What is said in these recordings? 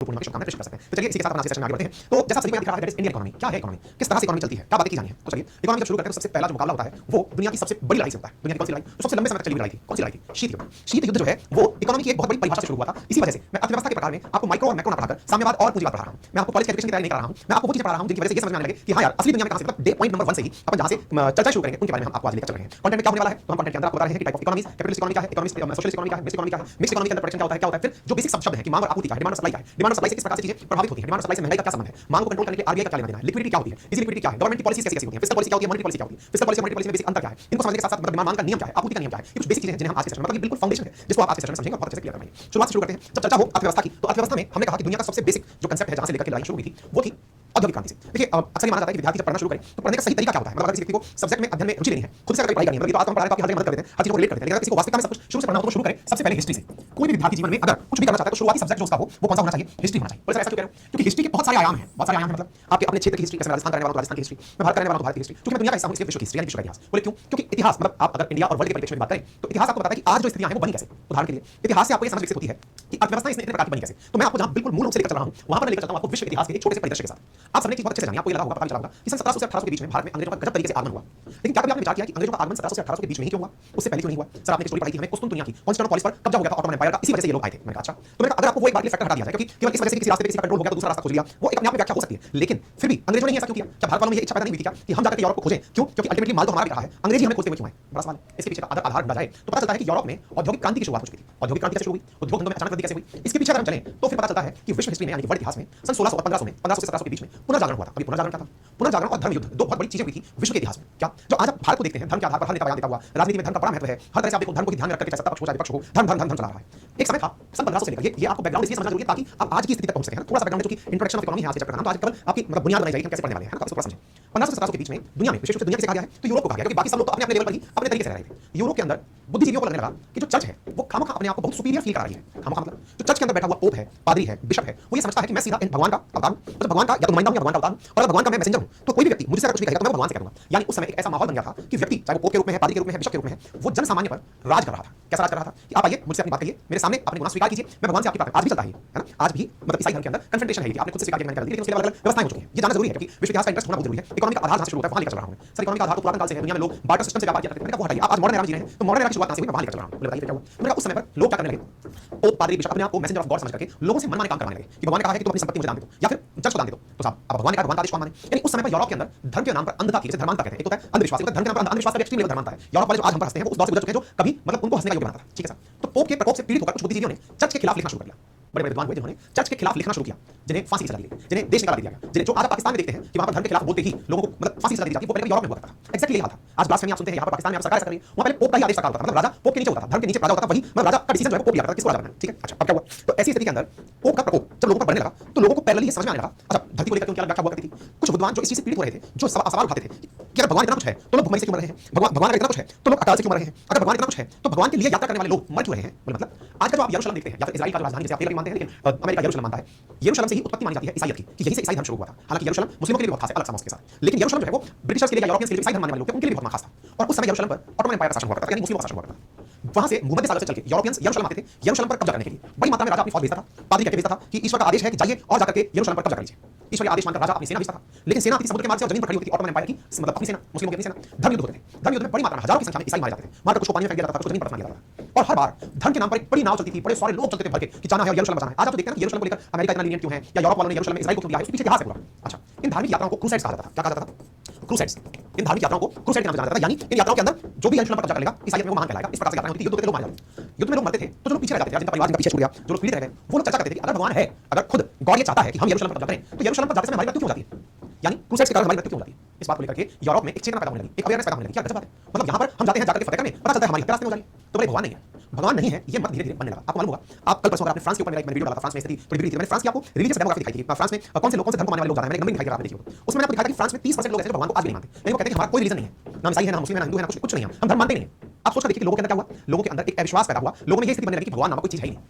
पूर्णिमा की शुभकामनाएं प्रेषित कर सकते हैं। तो चलिए इसी के साथ अपना सेशन में आगे बढ़ते हैं। तो जैसा सभी को दिख रहा है दैट इज इंडियन इकोनॉमी। क्या है इकोनॉमी, किस तरह से इकोनॉमी चलती है, क्या बातें की जानी है। तो चलिए इकोनॉमी जब शुरू करते हैं तो सबसे पहला जो मुकाबला होता है वो दुनिया की सबसे बड़ी लड़ाई से होता है। दुनिया की कौन सी लड़ाई, तो सबसे लंबे समय तक चली हुई लड़ाई थी, कौन सी लड़ाई थी, शीत युद्ध। शीत युद्ध जो है वो इकोनॉमी की एक बहुत बड़ी परिभाषा से शुरू हुआ था। इसी वजह से मैं अर्थव्यवस्था के प्रकार में आपको माइक्रो और मैक्रो ना पढ़ाकर साम्यवाद और पूंजीवाद पढ़ा रहा हूं। मैं आपको कॉलेज एजुकेशन की तैयारी नहीं करा रहा हूं, मैं आपको वो चीजें पढ़ा रहा हूं जिनकी वजह से ये समझ में आने लगे कि हां यार असली दुनिया में कहां से, मतलब डे पॉइंट नंबर 1 से ही अपन जहां से चर्चा शुरू करेंगे उनके बारे में हम आपको आज लेकर चल रहे हैं। कंटेंट में क्या होने वाला है, तो हम कंटेंट के अंदर आपको बता रहे हैं कि type of economies, capitalist economy क्या है, इकोनॉमिस्ट सोशलिस्ट इकोनॉमी क्या है, मिक्स्ड इकोनॉमी क्या है, मिक्स्ड इकोनॉमी के अंदर प्रोडक्शन क्या होता है, फिर जो बेसिक शब्द है कि मांग और आपूर्ति क्या है, डिमांड और सप्लाई क्या है, डिमांड और सप्लाई से किस प्रकार से चीजें प्रभावित होती हैं, डिमांड और सप्लाई से महंगाई का क्या संबंध है, मांग को कंट्रोल करने के लिए आरबीआई का क्या लेना देना है, लिक्विडिटी क्या होती है, इसी लिक्विडिटी क्या है, गवर्नमेंट की पॉलिसीज कैसी कैसी होती हैं, फिस्कल पॉलिसी क्या होती है, मॉनेटरी पॉलिसी क्या होती है, फिस्कल पॉलिसी और मॉनेटरी पॉलिसी में बेसिक अंतर क्या है, इनको समझने के साथ साथ मतलब मांग का नियम क्या है, आपूर्ति का नियम क्या है, ये कुछ बेसिक चीजें हैं जिन्हें हम आज के सेशन में, मतलब ये बिल्कुल फाउंडेशन है जिसको आप आज के सेशन में समझेंगे और बहुत अच्छे से क्लियर करेंगे। शुरुआत से शुरू करते हैं। जब चर्चा हो अर्थव्यवस्था की तो अर्थव्यवस्था में हमने कहा कि दुनिया का सबसे बेसिक जो कंसेप्ट है जहां से लेकर के लड़ाई शुरू हुई थी वो थी औद्योगिक क्रांति से। देखिए अक्सर ये माना जाता है कि विद्यार्थी जब पढ़ना शुरू करें तो पढ़ने का सही तरीका क्या होता है, मतलब अगर किसी व्यक्ति को सब्जेक्ट में अध्ययन में रुचि नहीं है, खुद से अगर पढ़ाई करनी है, मतलब ये तो आज हम पढ़ा रहे हैं, काफी हद तक मदद कर देते हैं, हर चीज को रिलेट कर देते हैं, लेकिन अगर किसी को वास्तविकता में सब कुछ शुरू से पढ़ना हो तो शुरू करें सबसे पहले हिस्ट्री से। कोई भी विद्यार्थी जीवन में अगर कुछ भी करना चाहता है तो शुरुआती सब्जेक्ट जो उसका हो वो कौन सा होना चाहिए, हिस्ट्री होना चाहिए। और ऐसा क्यों कह रहा हूं, क्योंकि हिस्ट्री के बहुत सारे आयाम हैं, बहुत सारे आयाम हैं, मतलब आपके अपने क्षेत्र की हिस्ट्री, जैसे राजस्थान का रहने वाला राजस्थान की हिस्ट्री, मैं भारत का रहने वाला भारत की हिस्ट्री, क्योंकि मैं दुनिया का हिस्सा हूं इसलिए विश्व की हिस्ट्री यानी विश्व का इतिहास। बोले क्यों, क्योंकि इतिहास मतलब आप अगर इंडिया और वर्ल्ड के परिप्रेक्ष्य में बात करें तो इतिहास आपको बताता है कि आज जो स्थितियां हैं वो बनी कैसे। उदाहरण के लिए इतिहास से आपको ये समझ विकसित होती है कि अर्थव्यवस्था इतने प्रकार की बनी कैसे। तो मैं आपको जहां बिल्कुल मूल रूप से लेकर चल रहा हूं वहां पर लेकर चलता हूं आपको विश्व इतिहास के एक छोटे से परिदृश्य के साथ। आप सबने एक चीज बहुत अच्छे से जानी, आपको ये लगा होगा, पता चला होगा कि सन 1700 से 1800 के बीच में भारत में अंग्रेजों का गजब तरीके से आगमन हुआ। लेकिन क्या कभी आपने विचार किया कि अंग्रेजों का आगमन 1700 से 1800 के बीच में ही क्यों हुआ, उससे पहले क्यों नहीं हुआ। सर आपने स्टोरी पढ़ी थी, हमें कुस्तुनतुनिया की कॉन्स्टेंटिनोपॉलिस पर कब्जा हो गया था ऑटोमन एम्पायर का, इसी वजह से ये लोग आए थे। मैंने कहा अच्छा, तो मैंने कहा अगर आपको वो एक बार के लिए फैक्टर हटा दिया जाए, क्योंकि केवल इस वजह से किसी रास्ते पे किसी का कंट्रोल हो गया तो दूसरा रास्ता खोज लिया, वो एक अपने आप में व्याख्या हो सकती है, लेकिन फिर भी अंग्रेजों ने ऐसा क्यों किया, क्या भारत वालों में ये इच्छा पैदा नहीं हुई थी क्या कि हम जाकर यूरोप को खोजें, क्यों, क्योंकि अल्टीमेटली माल तो हमारा भी रहा है, अंग्रेजी हमें खोजते हुए क्यों आए, बड़ा सवाल है। इसके पीछे का अगर आधार ढूंढा जाए तो पता चलता है कि यूरोप में औद्योगिक क्रांति की शुरुआत हो चुकी थी। औद्योगिक क्रांति कैसे शुरू हुई, उद्योग धंधों में अचानक वृद्धि कैसे हुई, इसके पीछे अगर हम चलें तो फिर पता चलता है कि विश्व हिस्ट्री में यानी वर्ल्ड इतिहास में सन 1600 और 1500 में 1500 से 1700 के बीच में पुनर्जागरण हुआ था। अभी पुनर्जागरण क्या था, पुनर्जागरण और धर्म युद्ध दो बहुत बड़ी चीजें हुई थी विश्व के इतिहास में। क्या, जो आज आप भारत को देखते हैं धर्म के आधार पर हर नेता बयान देता हुआ, राजनीति में धर्म का बड़ा महत्व है, हर तरह से आप देखो धर्म को ही ध्यान में रखकर चाहे सत्ता पक्ष हो चाहे विपक्ष हो, धर्म धर्म धर्म चला रहा है। एक समय था सन 1500 से लेकर, ये आपको बैकग्राउंड इसलिए समझना जरूरी है ताकि आप आज की स्थिति तक पहुंच सकें। थोड़ा सा बैकग्राउंड है जो कि इंट्रोडक्शन ऑफ इकोनॉमी है, आज के चैप्टर का नाम, तो आज केवल आपकी मतलब बुनियाद बनाई जाएगी कि हम कैसे पढ़ने वाले हैं, इसको थोड़ा समझें। 1500 से 1700 के बीच में दुनिया में, विशेष रूप से दुनिया किसे कहा गया है, तो यूरोप को कहा गया, क्योंकि बाकी सब लोग तो अपने अपने लेवल पर ही अपने तरीके से रह रहे थे। यूरोप के अंदर बुद्धिजीवियों को लगने लगा कि जो चर्च है वो खामखा अपने आप को बहुत सुपीरियर फील करा रही है। खामखा मतलब जो चर्च के अंदर बैठा हुआ पोप है, पादरी है, बिशप है, वो ये समझता है कि मैं सीधा भगवान का अवतार हूं, मतलब भगवान का या तो नुमाइंदा हूं या भगवान का अवतार हूं, और अगर भगवान का मैं मैसेंजर हूं तो कोई भी व्यक्ति मुझसे अगर कुछ भी कहेगा तो मैं भगवान से कह दूंगा। यानी उस समय एक ऐसा माहौल बन गया था कि व्यक्ति चाहे वो पोप के रूप में है, पादरी के रूप में है, बिशप के रूप में है, वो जन सामान्य पर राज कर रहा था। कैसा राज कर रहा था कि आप आइए मुझसे अपनी बात कहिए, मेरे सामने अपने गुनाह स्वीकार कीजिए, मैं भगवान से आपकी बात, आज भी चलता है ना, आज भी मतलब ईसाई धर्म के अंदर कन्फ्रंटेशन है कि आपने खुद से स्वीकार किया मैंने कर दी, लेकिन उसके अलग-अलग व्यवस्थाएं हो चुकी हैं। ये जानना जरूरी है क्योंकि विश्व इतिहास का इंटरेस्ट होना बहुत जरूरी है। इकोनॉमी का आधार जहां से शुरू होता है वहां लेकर चल रहा हूं मैं। सर इकोनॉमी का आधार तो पुरातन काल से है, दुनिया में लोग बार्टर सिस्टम से व्यापार किया करते थे। मैंने कहा वो हटाइए, आप आज मॉडर्न एरा में जी रहे हैं, तो मॉडर्न एरा की शुरुआत कहां से हुई, मैं वहां लेकर चल रहा हूं। बोले बताइए क्या हुआ। मैंने कहा उस समय पर लोग क्या करने लगे, पोप पादरी बिशप अपने आप को मैसेंजर ऑफ गॉड समझ करके लोगों से मनमाने काम करवाने लगे कि भगवान ने कहा है कि तुम अपनी संपत्ति मुझे दान दे दो या फिर चर्च को दान दे दो, तो साहब अब भगवान ने कहा भगवान का आदेश कौन माने। यानी उस समय पर यूरोप के अंदर धर्म के नाम पर अंधता थी, जैसे धर्मांधता कहते हैं, एक होता है अंधविश्वास, एक होता है धर्म के नाम पर अंधविश्वास का एक्सट्रीम लेवल धर्मांधता है। यूरोप वाले जो आज हम पर हंसते हैं वो उस दौर से गुजर चुके हैं जो कभी मतलब उनको हंसने का योग्य बनाता था। ठीक है सर, तो पोप के प्रकोप से पीड़ित होकर कुछ बुद्धिजीवियों ने चर्च के खिलाफ लिखना शुरू कर दिया। बड़े बड़े विद्वान हुए जिन्होंने चर्च के खिलाफ लिखना शुरू किया, जिन्हें फांसी की सजा दी गई, जिन्हें देश निकाला दिया गया, जिन्हें जो आज पाकिस्तान में देखते हैं कि वहां पर धर्म के खिलाफ बोलते ही लोगों को मतलब फांसी की सजा दी जाती है, वो पहले यूरोप में हुआ करता था। एक्जेक्टली यही हाल था। आज ब्लास्फेमी आप सुनते हैं यहाँ पर पाकिस्तान में आप सरकार ऐसा कर रही है, वहां पहले पोप का ही आदेश सरकार होता था, मतलब राजा पोप के नीचे होता था, धर्म के नीचे राजा होता था, वही मतलब राजा का डिसीजन जो है पोप लिया करता था किसको राजा बनना है। ठीक है, अच्छा अब क्या हुआ, तो ऐसी स्थिति के अंदर पोप का प्रकोप जब लोगों पर बढ़ने लगा तो लोगों को पैरेलली ये समझ में आने लगा, अच्छा धरती को लेकर क्या व्याख्या हुआ करती थी। कुछ विद्वान जो इस चीज से पीड़ित हो रहे थे, जो सवाल उठाते थे कि अगर भगवान इतना कुछ है तो लोग भूखमरी से क्यों मर रहे हैं, भगवान अगर इतना कुछ है तो लोग अकाल से क्यों मर रहे हैं, अगर भगवान इतना कुछ है तो भगवान के लिए यात्रा करने वाले लोग मर क्यों रहे हैं। मतलब आज का जो आप यरूशलेम देखते हैं या फिर इजराइल का राजधानी जैसे आप मानते हैं, लेकिन अमेरिका यरूशलेम मानता है, यरूशलेम से ही उत्पत्ति मानी जाती है ईसाईयत की, कि यहीं से ईसाई धर्म शुरू हुआ था। हालांकि यरूशलेम मुस्लिमों के लिए बहुत खास है, अलग समझ के साथ, लेकिन यरूशलेम जो है वो ब्रिटिशर्स के लिए या यूरोपियंस के लिए ईसाई धर्म मानने वाले लोग थे उनके लिए बहुत खास था। और उस समय यरूशलेम पर ऑटोमन एम्पायर का शासन हुआ करता था, यानी मुस्लिमों का शासन हुआ करता था। वहां से भूमध्य सागर से चल के यूरोपियंस यरूशलेम आते थे, यरूशलेम पर कब्जा करने के लिए बड़ी मात्रा में राजा अपनी फौज भेजता था, पादरी कहके भेजता था कि ईश्वर का आदेश है कि जाइए और जाकर के यरूशलेम पर कब्जा कर लीजिए। ईश्वर के आदेश मानकर राजा अपनी सेना भेजता था, लेकिन सेना आती थी समुद्र के मार्ग से और जमीन पर खड़ी होती थी ऑटोमन एम्पायर की, मतलब अपनी सेना, मुस्लिमों की अपनी सेना। धर्म युद्ध होते थे, धर्म युद्ध में बड़ी मात्रा में हजारों की संख्या में ईसाई मारे जाते थे, मारकर कुछ को पानी में फेंक दिया जाता था, कुछ जमीन पर दफना किया जाता था। और हर बार धर्म के नाम पर एक बड़ी नाव चलती थी, बड़े सारे लोग चलते थे भर के कि जाना है यरूशलेम बचाना है। आज आप देखते हैं ना यरूशलेम को लेकर अमेरिका इतना लीनियंट क्यों है या यूरोप वालों ने यरूशलेम में इजराइल को क्यों दिया है, उसके पीछे इतिहास है पूरा। अच्छा, इन धार्मिक यात्राओं को क्रूसेड्स कहा जाता था। क्या कहा जाता था, क्रूसेड्स। इन धार्मिक यात्राओं को क्रूसेड के नाम से जाना जाता था, यानी इन यात्राओं के अंदर जो भी यरूशलेम पर कब्जा कर लेगा ईसाईयत में वो महान कहलाएगा। इस प्रकार से यात्राएं होती थी। युद्ध होते थे, लोग मारे जाते थे, युद्ध में लोग मरते थे, तो जो लोग पीछे रह जाते थे, जिनका परिवार जिनका पीछे छूट गया, जो लोग पीड़ित रह गए, वो लोग चर्चा करते थे कि अगर भगवान है, अगर खुद गॉड ये चाहता है कि हम यरूशलेम पर कब्जा करें तो यरूशलेम पर जाते समय हमारी मृत्यु क्यों हो जाती है, यानी क्रूसेड्स के कारण हमारी मृत्यु क्यों हो जाती है। इस बात को लेकर के यूरोप में एक चेतना पैदा होने लगी, एक अवेयरनेस पैदा होने लगी। क्या गजब बात है, मतलब यहाँ पर हम जाते हैं जाकर के फतेह करने, पता चलता है हमारी हत्या रास्ते में हो जा रही है, तो भाई भगवान नहीं है, भगवान नहीं है, ये मत धीरे धीरे बनने लगा। आपको मालूम होगा, आप कल परसों आपने फ्रांस के ऊपर मैंने वीडियो डाला था, फ्रांस में स्थिति थोड़ी बिगड़ी थी, मैंने फ्रांस की आपको रिलीजियस डेमोग्राफी दिखाई थी, फ्रांस में कौन से लोग कौन से धर्म को मानने वाले लोग ज्यादा हैं, मैंने नंबर दिखाई दिया, आपने देखिए उसमें मैंने आपको दिखाया था कि फ्रांस में 30% लोग ऐसे जो भगवान को आज भी नहीं मानते, लेकिन वो कहते हैं कि हमारा कोई रीजन नहीं है, ना ईसाई है, ना मुस्लिम है, ना हिंदू है, ना कुछ नहीं है, हम धर्म मानते नहीं है। आप सोच कर देखिए कि लोगों के अंदर क्या हुआ, लोगों के अंदर एक अविश्वास पैदा हुआ, लोगों में ये स्थिति बनने लगी कि भगवान नामक कोई चीज है ही नहीं,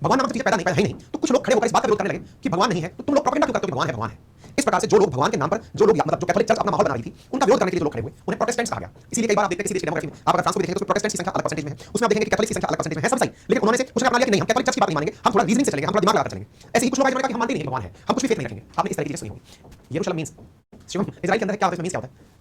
भगवान नामक चीज पैदा नहीं है ही नहीं। तो कुछ लोग खड़े होकर इस बात का विरोध करने लगे कि भगवान नहीं है तो तुम लोग प्रोपेगेंडा क्यों करते हो कि भगवान है, भगवान है। इस प्रकार से जो लोग भगवान के नाम पर जो लोग मतलब जो कैथोलिक चर्च अपना माहौल बना रही थी उनका विरोध करने के लिए जो लोग खड़े हुए उन्हें प्रोटेस्टेंट्स कहा गया। इसीलिए कई बार आप देखते हैं किसी देश की डेमोक्रेसी में आप अगर फ्रांस को देखेंगे तो प्रोटेस्टेंट्स की संख्या अलग परसेंटेज में है, उसमें आप देखेंगे कि कैथोलिक की संख्या अलग परसेंटेज में है, सब सही, लेकिन उन्होंने से कुछ ने अपना लिया कि नहीं हम कैथोलिक चर्च की बात नहीं मानेंगे, हम थोड़ा रीजनिंग से चलेंगे, हम थोड़ा दिमाग लगाकर चलेंगे। ऐसे ही कुछ लोग हैं जिन्होंने कहा कि हम मानते नहीं भगवान है, हम कुछ भी फेथ नहीं रखेंगे। आपने इस तरह की चीजें सुनी होंगी। यरूशलेम मींस शिवम इजराइल के अंदर क्या होता है, मींस क्या होता है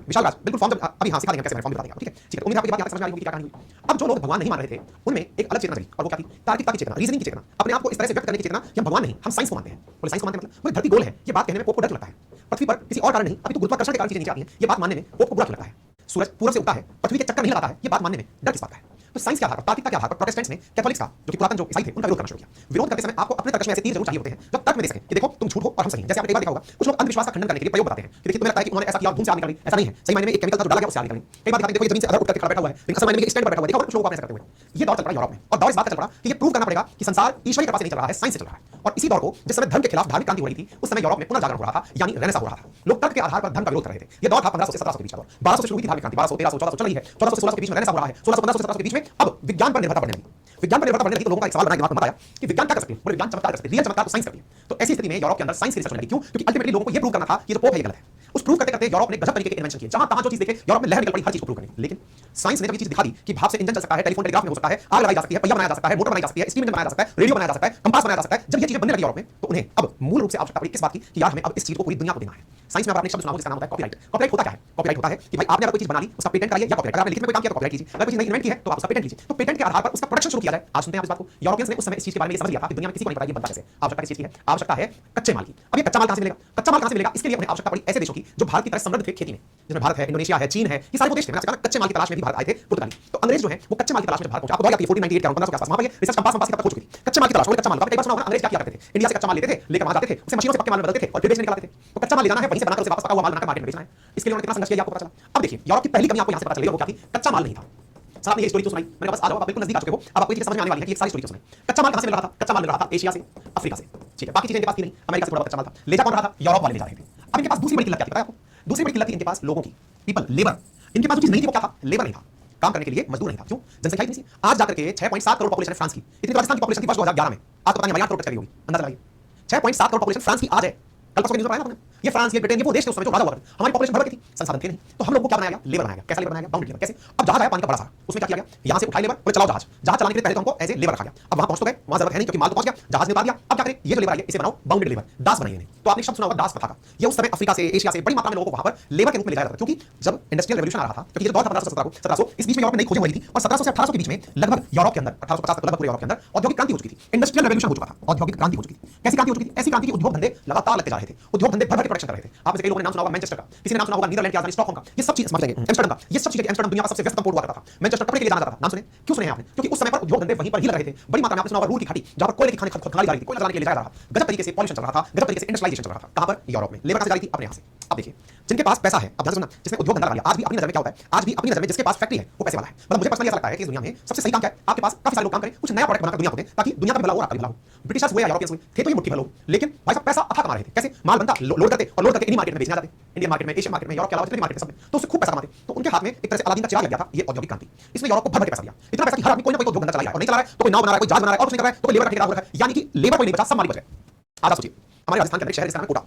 विशाल राज, बिल्कुल फॉर्म जब अभी सिखा देंगे कैसे फॉर्म बता देंगे, ठीक है ठीक है। उम्मीद है आपको बात समझ में आ रही होगी क्या कहानी हुई। अब जो लोग भगवान नहीं मान रहे थे उनमें एक अलग चेतना थी और वो क्या थी, तार्किकता की चेतना, रीजनिंग की चेतना, अपने आप को इस तरह से व्यक्त करने की चेतना कि हम भगवान नहीं हम साइंस को मानते हैं। बोले साइंस को मानते हैं मतलब बोले धरती गोल है, ये बात कहने में पोप को डर लगता है। पृथ्वी पर किसी और कारण नहीं, अभी तो गुरुत्वाकर्षण के कारण चीजें नीचे आती हैं, ये बात मानने में पोप को बुरा लगता है। सूरज पूरब से उगता है, पृथ्वी के चक्कर नहीं लगाता है, ये बात मानने में डर किस बात का है। तो साइंस के आधार पर, तार्किकता के आधार पर प्रोटेस्टेंट्स ने कैथोलिक्स का जो कि पुरातन जो ईसाई थे उनका विरोध करना शुरू किया। विरोध करते समय आपको अपने तर्क में ऐसे तीर जरूर चाहिए होते हैं जो तर्क में दे सकें कि देखो तुम झूठ हो और हम सही हैं। जैसे आपने कई बार देखा होगा कुछ लोग अंधविश्वास का खंडन करने के लिए प्रयोग बताते हैं कि देखिए तुम्हें लगता है कि उन्होंने ऐसा किया और धूम से आग निकल गई, ऐसा नहीं है, सही मायने में एक केमिकल था जो डाला गया उससे आग निकल गई। कई बार देखो ये जमीन से अदर उठ करके खड़ा बैठा हुआ है लेकिन असल मायने में स्टैंड पर बैठा हुआ है, देखा कुछ लोग ऐसा करते हुए। ये दौर चल रहा है यूरोप में और दौर इस बात का चल रहा कि ये प्रूव करना पड़ेगा कि संसार ईश्वर की कृपा से नहीं चल रहा है, साइंस से चल रहा है। और इसी दौर को जिस समय धर्म के खिलाफ धार्मिक क्रांति हो रही थी उस समय यूरोप में पुनर्जागरण हो रहा था, यानी रेनेसां हो रहा था। लोग तर्क के आधार पर धर्म का विरोध कर रहे थे। ये दौर था 1500 से 1700 के बीच का दौर। 1200 से शुरू हुई थी धार्मिक क्रांति, 1200 1300 1400 चल रही है, 1400 से 1600 के बीच में रेनेसां हो रहा है, 1600 1500 से 1700 के बीच में अब विज्ञान पर निर्भरता बढ़ने लगी। विज्ञान पर निर्भरता बढ़ने लगी तो लोगों का एक सवाल बना दिमाग में आया कि विज्ञान क्या कर सकते हैं, बोले विज्ञान चमत्कार कर सकते हैं, रियल चमत्कार तो साइंस करती है। तो ऐसी स्थिति में यूरोप के अंदर साइंस की रिसर्च होने लगी। क्यों? क्योंकि अल्टीमेटली लोगों को ये प्रूव करना था कि ये जो पोप है ये गलत है। उस प्रूव करते करते यूरोप ने गजब तरीके के इन्वेंशन किए, जहां तहां जो चीज देखे यूरोप में लहर निकल पड़ी हर चीज को प्रूव करने। लेकिन साइंस ने जब ये चीज दिखा दी कि भाप से इंजन चल सकता है, टेलीफोन टेलीग्राफ में हो सकता है, आग लगाई जा सकती है, पहिया बनाया जा सकता है, मोटर बनाई जा सकती है, स्टीम इंजन बनाया जा सकता है, रेडियो बनाया जा सकता है, कंपास बनाया जा सकता है, जब ये चीजें बनने लगी यूरोप में तो उन्हें अब मूल रूप से आवश्यकता पड़ी किस बात की कि यार हमें अब इस चीज को पूरी दुनिया को देना है। साइंस में आपने शब्द सुना हो जिसका नाम होता है कॉपीराइट। कॉपीराइट होता क्या है? कॉपीराइट होता है कि भाई आपने अगर कोई चीज बना ली उसका पेटेंट कराइए या कॉपीराइट। अगर आपने लिखित में कोई काम किया तो कॉपीराइट कीजिए, अगर कोई चीज नई इन्वेंट की है तो आप उसका पेटेंट लीजिए। तो पेटेंट के आधार पर उसका प्रोडक्शन शुरू किया जाए। आज सुनते हैं आप इस बात को। यूरोपियंस ने उस समय इस चीज के बारे में समझ लिया था कि दुनिया में किसी को नहीं पता ये बनता कैसे। आवश्यकता किस चीज की है? आवश्यकता है कच्चे माल की। अब ये कच्चा माल कहां से मिलेगा? कच्चा माल कहां से मिलेगा? इसके लिए उन्हें आवश्यकता पड़ी ऐसे देशों की जो भारत की तरह समृद्ध थे खेती में, जिसमें भारत है, इंडोनेशिया है, चीन है, ये सारे वो देश थे। मैंने आपसे कहा कच्चे माल की तलाश में भी भारत आए थे पुर्तगाली। तो अंग्रेज जो है वो कच्चे माल की तलाश में भारत पहुंचे। आपको याद है 1498 के अराउंड 1500 के आसपास वहां पर ये रिसर्च कंपास की तक हो चुकी थी। कच्चे माल की तलाश में, कच्चा माल का कई बार सुना होगा अंग्रेज क्या किया करते थे, इंडिया से कच्चा माल लेते थे, लेकर वहां जाते थे, उसे मशीनों से पक्के माल में बदलते थे और फिर बेचने निकालते थे। तो कच्चा माल ले जाना है, वहीं से बनाकर उसे वापस पका हुआ माल बनाकर मार्केट में बेचना है। इसके लिए उन्होंने कितना संघर्ष किया आपको पता चला। अब देखिए यूरोप की पहली कमी आपको यहां से पता चली और वो क्या थी? कच्चा माल नहीं था। सर आपने ये स्टोरी तो सुनाई, मैंने कहा बस आ जाओ, आप बिल्कुल नजदीक आ चुके हो, अब आपको ये चीज समझ में आने वाली है कि एक सारी स्टोरी तो सुनाई। कच्चा माल कहां से मिल रहा था? कच्चा माल मिल रहा था एशिया से, अफ्रीका से, ठीक है। बाकी चीजें इनके पास थी नहीं, अमेरिका से थोड़ा बहुत कच्चा माल था। ले जा कौन रहा था? यूरोप वाले ले जा रहे थे। अब इनके पास दूसरी बड़ी किल्लत क्या थी पता है आपको? दूसरी बड़ी किल्लत थी इनके पास लोगों की, पीपल, लेबर। इनके पास जो चीज नहीं थी वो क्या था? लेबर नहीं था, काम करने के लिए मजदूर नहीं था। क्यों? जनसंख्या इतनी सी। आज जाकर के 6.7 करोड़ पॉपुलेशन है फ्रांस की। इतनी तो राजस्थान की पॉपुलेशन थी वर्ष 2011 में। आज तो पता नहीं 8 करोड़ तक चली होगी, अंदाजा लगाइए। 6.7 करोड़ पॉपुलेशन फ्रांस की आज है। कल परसों न्यूज़ में आया ना आपने, ये फ्रांस, ये ब्रिटेन, ये वो देश थे उस समय जो राजा हुआ करते। हमारी पॉपुलेशन बढ़ गई थी, संसाधन थे नहीं, तो हम लोग को क्या बनाया गया? लेबर बनाया गया। कैसा लेबर बनाया गया? Boundary labour. कैसे? अब जहाज आया पानी का बड़ा सारा, उसमें क्या किया गया? यहां से उठाई लेबर, बोले चलाओ जहाज। जहाज चलाने के लिए पहले तो हमको एज ए लेबर रखा गया। अब वहां पहुंच तो गए, वहां जरूरत है नहीं क्योंकि माल तो पहुंच गया, जहाज ने उतार दिया। अब क्या करें? ये जो लेबर आई है इसे बनाओ बाउंडेड लेबर, दास बनाइए इन्हें। तो आपने शब्द सुना होगा दास प्रथा का। ये उस समय अफ्रीका से, एशिया से बड़ी मात्रा में लोगों को वहां पर लेबर के रूप में ले जाया जाता था। क्योंकि जब इंडस्ट्रियल रेवोल्यूशन आ रहा था, क्योंकि ये दौर था 1500 इस बीच में यूरोप में नई खोजें हो रही थी और 1700 से 1800 के बीच में लगभग यूरोप के अंदर 1850 तक लगभग पूरे यूरोप के अंदर औद्योगिक क्रांति हो चुकी थी। इंडस्ट्रियल रेवोल्यूशन हो चुका था, औद्योगिक क्रांति हो चुकी थी। कैसी क्रांति हो चुकी थी? ऐसी क्रांति की उद्योग धंधे लगातार लगते जा रहे थे, उद्योग धंधे भर भर के प्रोडक्शन कर रहे थे। आप कई लोगों ने नाम सुना होगा मैनचेस्टर का, किसी ने नाम सुना होगा नीदरलैंड की राजधानी स्टॉकहोम का। ये सब चीज समझ लेंगे, एम्स्टर्डम का, ये सब चीजें। एम्स्टर्डम दुनिया का सबसे व्यस्ततम पोर्ट हुआ करता था। मैनचेस्टर कपड़े के लिए जाना जाता था, नाम सुने? क्यों सुने हैं आपने? क्योंकि उस समय पर उद्योग धंधे वहीं पर ही लग रहे थे। बड़ी मात्रा में आपने सुना होगा रूल की घाटी, जहां पर कोयले की खानें खदानी जा रही थी, कोयला जलाने के लिए ले जाया जा रहा था। गजब तरीके से पॉल्यूशन चल रहा था, गजब तरीके से इंडस्ट्रियलाइजेशन चल रहा था। कहां पर? यूरोप में। लेबर कहां से जा रही थी? अपने यहां से। अब देखिए जिनके पास पैसा है, अब ध्यान से सुनना, जिसने उद्योग धंधा लगा लिया, आज भी अपनी नजर में क्या होता है? आज भी अपनी नजर में जिसके पास फैक्ट्री है वो पैसे वाला है। मतलब मुझे पर्सनली ऐसा लगता है कि इस दुनिया में सबसे सही काम क्या है? आपके पास काफी सारे लोग काम करें, कुछ नया प्रोडक्ट बनाकर दुनिया को दें ताकि दुनिया का भला हो और आपका भी भला हो। ब्रिटिशर्स हुए या यूरोपियंस हुए, थे तो ये मुट्ठी भर लोग, लेकिन भाई साहब पैसा अथाह कमा रहे थे। कैसे? माल बनता, लोड करते और लोड करके इंडियन मार्केट में बेचने जाते, इंडियन मार्केट में, एशियन मार्केट में, यूरोप के अलावा जितने मार्केट में सब में, तो उससे खूब पैसा कमाते। तो उनके हाथ में एक तरह से अलादीन का चिराग लग गया था, ये औद्योगिक क्रांति। इसने यूरोप को भर भर के पैसा दिया, इतना पैसा कि हर आदमी कोई ना कोई उद्योग धंधा चला रहा है और नहीं चला रहा है तो कोई नाव बना रहा है, कोई जहाज बना रहा है और कुछ नहीं कर रहा है तो कोई लेबर का ठेकेदार हो रहा है। यानी कि लेबर कोई नहीं बचा, सब मालिक बच गए। आप सोचिए हमारे राजस्थान के अंदर शहर जिसका नाम है कोटा,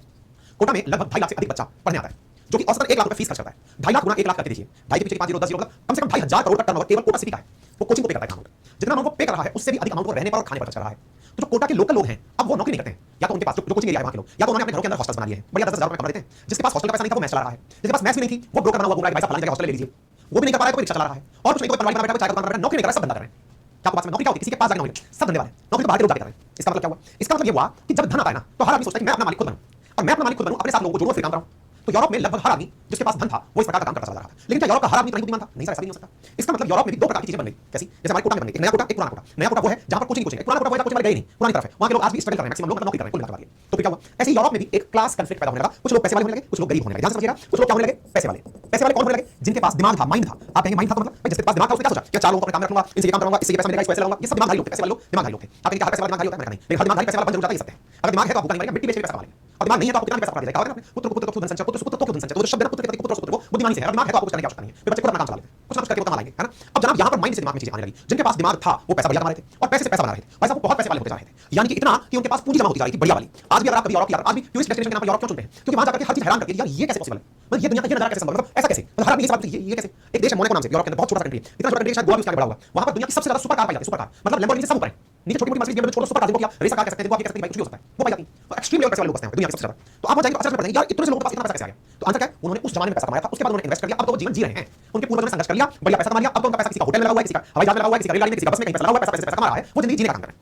कोटा में लगभग 2.5 लाख से अधिक बच्चा पढ़ने आता है, जो कि औसतन 1 लाख रुपए फीस खर्च करता है। 2.5 लाख गुना 1 लाख करके देखिए, 2.5 के पीछे 5 0 10 0 मतलब कम से कम 2.5 हजार करोड़ का टर्नओवर केवल कोटा सिटी का है। वो कोचिंग को पे करता है अमाउंट, जितना अमाउंट वो पे कर रहा है उससे भी अधिक अमाउंट वो रहने पर और खाने पर खर्च कर रहा है। तो जो कोटा के लोकल लोग हैं अब वो नौकरी नहीं करते हैं, या तो उनके पास जो कोचिंग एरिया है वहां के लोग, या तो उन्होंने अपने घरों के अंदर हॉस्टल्स बना लिए हैं, बढ़िया 10,000 रुपए कमा लेते हैं। जिसके पास हॉस्टल का पैसा नहीं था वो मैच चला रहा है, जिसके पास मैच भी नहीं थी वो ब्रोकर बना हुआ घूम रहा है, भाई साहब फलानी जगह हॉस्टल ले लीजिए। वो भी नहीं कर पा रहा है तो रिक्शा चला रहा है और कुछ नहीं तो पनवाड़ी बना बैठा है, चाय दुकान बना बैठा है, नौकरी नहीं कर रहा है, सब धंधा कर रहे हैं। क्या आपको बात में नौकरी क्या होती है? किसी के पास जाके नौकरी, सब धंधे वाले नौकरी तो बाहर के लोग जाके कर रहे हैं। इसका मतलब क्या हुआ? इसका मतलब ये हुआ कि जब धन आता है ना तो हर आदमी सोचता है कि मैं अपना मालिक खुद बनूं और मैं अपना मालिक खुद बनूं, अपने साथ लोगों को जोड़ूं फिर काम कराऊं। तो यूरोप में लगभग हर आदमी जिसके पास धन था वो इस प्रकार का काम करता चला रहा था। लेकिन क्या यूरोप का हर आदमी इतना ही बुद्धिमान था? नहीं सर, ऐसा नहीं हो सकता। इसका मतलब यूरोप में भी दो प्रकार की चीजें बन गई। कैसी? जैसे हमारे कोटा में बन गई एक नया कोटा, एक पुराना कोटा। नया कोटा वो है जहां पर कोचिंग है, पुराना कोटा वो है कोचिंग वाले गए नहीं, पुरानी तरफ है, वहां के लोग आज भी स्ट्रगल कर रहे हैं, मैक्सिमम लोग नौकरी कर रहे हैं, कुल मिलाकर बात। तो फिर क्या हुआ? ऐसे ही यूरोप में भी एक क्लास कॉन्फ्लिक्ट पैदा होने लगा। कुछ लोग पैसे वाले होने लगे, कुछ लोग गरीब होने लगे। ध्यान से समझिएगा, कुछ लोग क्या होने लगे? पैसे वाले। पैसे वाले कौन होने लगे? जिनके पास दिमाग था, माइंड था। आप कहेंगे माइंड था तो मतलब भाई जिसके पास दिमाग था उसने क्या सोचा कि 4 लोगों को अपने काम में रखूंगा, इनसे ये काम करूंगा, इससे ये पैसा मिलेगा, इस पैसे लाऊंगा। ये सब दिमागधारी लोग थे, पैसे वाले लोग दिमागधारी लोग थे। आप कहेंगे हर पैसे वाला दिमागधारी होता है? नहीं, लेकिन हर दिमागधारी पैसे वाला बन जरूर जाता है, ये सत्य है। अगर दिमाग है तो आप भूखा नहीं मरेगा, मिट्टी बेच के पैसा कमा लेंगे, और दिमाग नहीं है तो आपको कितना पैसा कमा देगा। कहा ना पुत्र पुत्र तो धन संचय, पुत्र पुत्र तो धन संचय, तो शब्द है ना पुत्र के पुत्र को बुद्धिमानी से है, दिमाग है तो आपको कुछ करने की आवश्यकता नहीं है, फिर बच्चे खुद अपना काम चला लेते हैं, कुछ ना कुछ करके वो कमा लेंगे, है ना। अब जनाब यहाँ पर माइंड से दिमाग में चीजें आने लगी। जिनके पास दिमाग था वो पैसा बढ़िया कमा रहे थे और पैसे से पैसा बना रहे थे, भाई साहब वो बहुत पैसे वाले होते जा रहे थे। यानी कि इतना कि उनके पास पूंजी जमा होती जा रही थी बढ़िया वाली। आज भी अगर आप कभी यूरोप की आज भी टूरिस्ट डेस्टिनेशन के नाम पर यूरोप क्यों चुनते हैं? क्योंकि वहां जाकर के हर चीज हैरान करती है, यार ये कैसे पॉसिबल है, मतलब ये दुनिया का ये नजारा कैसे संभव है, मतलब ऐसा कैसे, मतलब हर आदमी ये सवाल ये कैसे। एक देश है मोनाको नाम से, यूरोप के अंदर बहुत छोटा सा कंट्री है, इतना छोटा कंट्री शायद गोवा भी उसके आगे बढ़ा हुआ। वहां पर दुनिया की सबसे ज्यादा सुपर कार पाई जाती है, सुपर कार मतलब लैम्बोर्गिनी से सब ऊपर है। नीचे छोटी मोटी मर्सिडीज BMW छोटा सुपर कार जिनको आप रेस कार कह सकते हैं, जिनको आप कह सकते हैं कुछ भी हो सकता है, वो पाई जाती है। तो एक्सट्रीम लेवल पैसे वाले लोग बसते हैं दुनिया के सबसे ज्यादा। तो आप वहां जाएंगे तो असल में पता है यार इतने से लोगों के पास इतना पैसा कैसे आ गया। तो आंसर क्या है, उन्होंने उस जमाने में पैसा कमाया था, उसके बाद उन्होंने इन्वेस्ट कर दिया, अब तो वो जीवन जी रहे हैं। उनके पूर्वजों ने संघर्ष कर लिया, बढ़िया पैसा कमा लिया, अब तो उनका पैसा किसी का होटल में लगा हुआ है, किसी का हवाई जहाज में लगा हुआ है, किसी का रेलगाड़ी में, किसी का बस में कहीं पैसा लगा हुआ है, पैसा कमा रहा है, वो जिंदगी जीने का काम कर रहा है।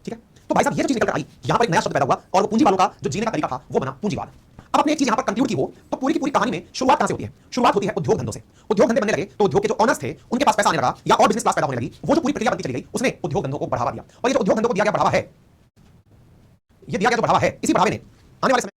ठीक है, तो भाई साहब ये चीज निकल कर आई, यहाँ पर एक नया शब्द पैदा हुआ और वो पूंजी वालों का जो जीने का तरीका था वो बना पूंजीवाद। अब अपने एक चीज यहाँ पर कंक्लूड की हो तो पूरी की पूरी कहानी में शुरुआत कहां से होती है? शुरुआत होती है उद्योग धंधों से। उद्योग धंधे बनने लगे तो उद्योग के जो ऑनर्स थे उनके पास पैसा आने लगा या और बिजनेस क्लास पैदा होने लगी, वो जो पूरी प्रक्रिया बनती चली गई उसने उद्योग धंधों को बढ़ावा दिया। और ये जो उद्योग धंधों को दिया गया बढ़ावा है, ये दिया गया जो बढ़ावा है, इसी बढ़ावे ने आने वाले समय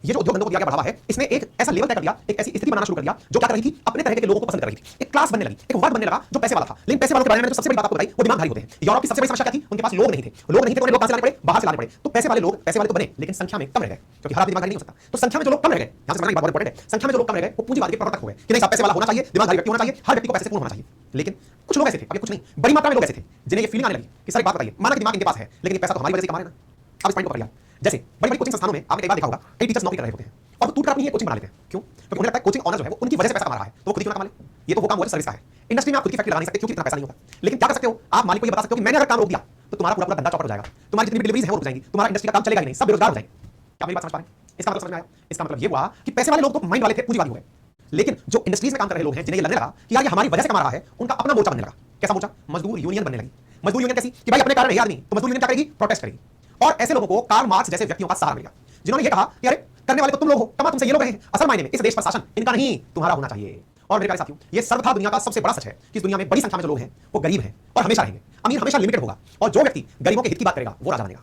ये जो उद्योग धंधों को दिया गया बढ़ावा है, इसने एक ऐसा लेवल तय कर दिया, एक ऐसी स्थिति बनाना शुरू कर दिया जो क्या कर रही थी, अपने तरह के लोगों को पसंद कर रही थी। एक क्लास बनने लगी, एक वर्ग बनने लगा जो पैसे वाला था। लेकिन पैसे वालों के बारे में जो सबसे बड़ी बात आपको बताई, वो दिमागधारी होते हैं। यूरोप की सबसे बड़ी समस्या क्या थी, उनके पास लोग नहीं थे। लोग नहीं थे तो उन्हें लोग कहां से लाने पड़े, बाहर से लाने पड़े। तो पैसे वाले लोग पैसे वाले तो बने लेकिन संख्या में कम रह गए, क्योंकि हर आदमी दिमागधारी नहीं हो सकता। तो संख्या में जो लोग कम रह गए, यहां से समझना एक बात इंपॉर्टेंट है, संख्या में जो लोग कम रह गए वो पूंजीवाद के प्रवर्तक हो गए कि नहीं साहब पैसे वाला होना चाहिए, दिमागधारी व्यक्ति होना चाहिए, हर व्यक्ति को पैसे से पूर्ण होना चाहिए। लेकिन कुछ लोग ऐसे थे, अब ये कुछ नहीं, बड़ी मात्रा में लोग ऐसे थे जिन्हें ये फीलिंग आने लगी कि सर एक बात बताइए, माना कि दिमाग इनके पास है लेकिन ये पैसा तो हमारी वजह से कमा रहे हैं ना। अब इस पॉइंट को पकड़ लिया। जैसे बड़ी बड़ी कोचिंग संस्थानों में आपने कई बार देखा होगा, कई टीचर्स नौकरी कर रहे होते हैं और वो टूटकर अपनी ये कोचिंग बना लेते हैं। क्यों? क्योंकि उन्हें लगता है कोचिंग ऑनर जो है वो उनकी वजह से पैसा कमा रहा है, तो वो खुद ही क्यों ना कमा ले। ये तो वो काम हुआ जो सर्विस का है। इंडस्ट्री में आप खुद की फैक्ट्री लगा नहीं सकते क्योंकि इतना पैसा नहीं होता। लेकिन क्या कर सकते हो, आप मालिक को ये बता सकते हो कि मैंने अगर काम रोक दिया तो तुम्हारा पूरा पूरा धंधा चौपट हो जाएगा, तुम्हारी जितनी भी डिलीवरीज है वो रुक जाएंगी, तुम्हारा इंडस्ट्री का काम चलेगा ही नहीं, सब बेरोजगार हो जाएंगे। क्या मेरी बात समझ पा रहे हैं? इसका मतलब समझ में आया? इसका मतलब ये हुआ कि पैसे वाले लोग तो माइंड वाले थे, पूंजीवादी हो गए। लेकिन जो इंडस्ट्रीज में काम कर रहे लोग हैं जिन्हें ये लगने लगा कि यार ये हमारी वजह से कमा रहा है, उनका अपना मोर्चा बनने लगा। कैसा मोर्चा? मजदूर यूनियन बनने लगी। मजदूर यूनियन कैसी कि भाई अपने कारण है आदमी, तो मजदूर यूनियन क्या करेगी? प्रोटेस्ट करेगी। और ऐसे लोगों को कार्ल मार्क्स जैसे व्यक्तियों का सहारा मिल गया जिन्होंने ये कहा कि अरे करने वाले तो तुम लोग हो, कमा तुमसे ये लोग हैं, असल मायने में इस देश पर शासन इनका नहीं तुम्हारा होना चाहिए। और मेरे प्यारे साथियों, ये सर्वथा दुनिया का सबसे बड़ा सच है कि इस दुनिया में बड़ी संख्या में जो लोग हैं वो गरीब हैं और हमेशा रहेंगे। अमीर हमेशा लिमिटेड होगा और जो व्यक्ति गरीबों के हित की बात करेगा वो राजा बनेगा।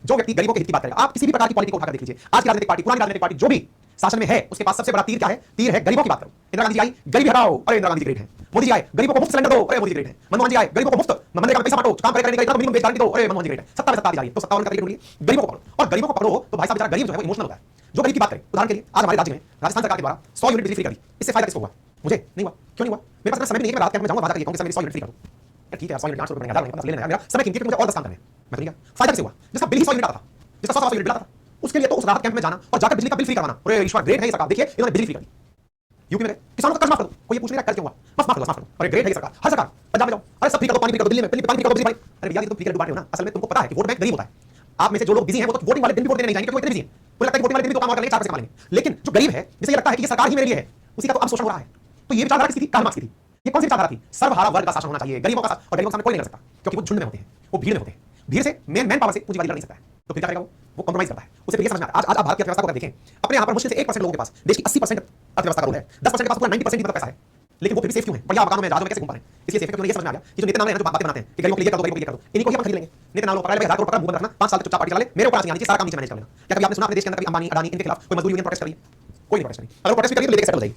जो व्यक्ति गरीबों के हित की बात करेगा, आप किसी भी प्रकार की पॉलिटिक्स को उठाकर देख लीजिए, आज की राजनीतिक पार्टी, पुरानी राजनीतिक पार्टी जो भी शासन में है, उसके पास सबसे बड़ा तीर क्या है? तीर है गरीबों की बात करो। इंदिरा गांधी जी आई, गरीबी हटाओ, अरे इंदिरा गांधी ग्रेट है। मोदी जी आए, गरीबों को मुफ्त सिलेंडर दो, अरे मोदी ग्रेट है। मनमोहन जी आए, गरीबों को मुफ्त मनरेगा में पैसा बांटो, काम करने का मिनिमम वेज गारंटी दो, अरे मनमोहन जी ग्रेट है। सत्ता में सत्ता आ रही है तो सत्तावन का टिकट ढूंढिए, गरीबों को पकड़ो। और गरीबों को पकड़ो तो भाई साहब बेचारा गरीब जो है वो इमोशनल होता है। जो गरीब की बात करे, उदाहरण के लिए आज हमारे राज्य में राजस्थान सरकार के द्वारा 100 यूनिट बिजली फ्री कर दी। इससे फायदा किसको हुआ? मुझे नहीं हुआ। क्यों नहीं हुआ? मेरे पास समय नहीं है, मैं रात के जाऊंगा बाजार के कहूंगा सर मेरी 100 यूनिट फ्री कर दो। यार ठीक है, 100 यूनिट 800 रुपए हजार नहीं ले लेना, मेरा समय कीमती है, मुझे और 10 काम करने हैं। मैं तो नहीं गया। फायदा किसे हुआ? जिसका बिल ही 100 यूनिट आता था, जिसका 100 यूनिट बिल आता था, उसके लिए तो उस राहत कैंप में जाना और जाकर बिजली का बिल फ्री करवाना। अरे ईश्वर ग्रेट है ये सरकार, देखिए इन्होंने बिजली फ्री कर दी। यूपी में किसानों का कर्ज माफ कर दो, कोई ये पूछ नहीं रहा कर्ज क्यों हुआ, बस माफ कर दो, माफ कर दो। अरे ग्रेट है ये सरकार, हर सरकार। पंजाब में जाओ, अरे सब फ्री कर दो, पानी फ्री कर दो, दिल्ली में पानी फ्री कर दो, बिजली भाई। अरे भैया ये तो फ्री कर बांट रहे हो ना, असल में तुमको पता है कि वोट बैंक गरीब होता है। आप में से जो लोग बिजी हैं वो तो वोटिंग वाले दिन भी वोट देने नहीं जाएंगे क्योंकि वो इतने बिजी हैं। मुझे लगता है कि वोटिंग वाले दिन भी तो काम और कर लेंगे, 4 पैसे कमा लेंगे। लेकिन जो गरीब है जिसे ये लगता है कि ये सरकार ही मेरे लिए है, उसी का तो अब शोषण हो रहा है। तो ये विचारधारा किसकी थी? कार्ल मार्क्स की थी। ये कौन सी विचारधारा थी? सर्वहारा वर्ग का शासन होना चाहिए, गरीबों का, और गरीबों के सामने कोई नहीं लड़ सकता क्योंकि वो झुंड में होते हैं, वो भीड़ में होते हैं। भीड़ से मैन पावर से पूंजीवादी लड़ नहीं सकता है, तो फिर क्या करेगा वो कॉम्प्रोमाइज करता है। उसे फिर ये समझ में आता है। आज आप भारत की अर्थव्यवस्था को देखें, अपने यहाँ पर मुश्किल से 1% लोगों के पास देश की 80% अर्थव्यवस्था का रोल है, 10% के पास पूरा 90% पैसा है, लेकिन वो फिर भी सेफ क्यों है? बढ़िया मकानों में जहाजों में कैसे घूम पा रहे हैं? इसलिए सेफ है क्योंकि ये समझ में आ गया कि जो नेता नाम है जो बातें बनाते हैं कि गरीबों के लिए कर दो, गरीबों के लिए कर दो, इन्हीं को ही हम खरीद लेंगे। नेता नाम लोग पकड़ ले, 1000 करोड़ पकड़, मुंह बंद रखना, 5 साल तक चुपचाप पार्टी चला ले, मेरे ऊपर आनी चाहिए, सारा काम नीचे मैनेज कर लेना। क्या कभी आपने सुना अपने देश के अंदर कभी अंबानी, अडानी इनके खिलाफ कोई मजदूर यूनियन प्रोटेस्ट करी? कोई नहीं प्रोटेस्ट करी। अगर प्रोटेस्ट करी तो लेके सेटल हो जाएगी।